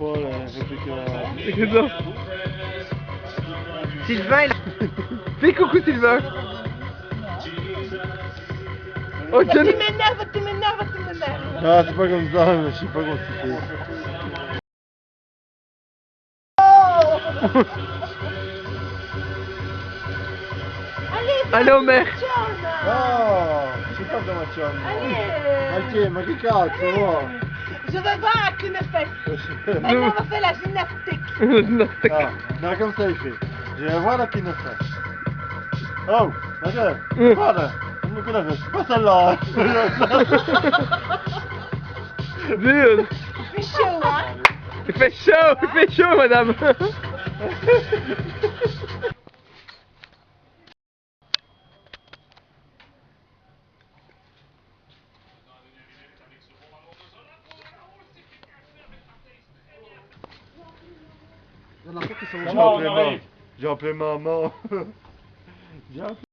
pas réplique. C'est ça. Sylvain, là. Fais coucou Sylvain. Oh, Tu m'énerves, tu m'énerves, tu m'énerves. Non, c'est pas comme ça, mais je sais pas comment c'était. Allez, Allez, Homer. Oh, je sais pas comment tu as. Allez. Ok, ma carte, ça va. Je veux voir à qui me fait. Maintenant, on va faire la gymnastique. Ah, non, comme ça il fait. Je vais voir la qui ne fait. Oh, regarde, voilà. C'est pas celle-là. Dude. C'est chaud, hein? Il fait chaud, madame. J'ai appelé maman. J'ai appelé maman.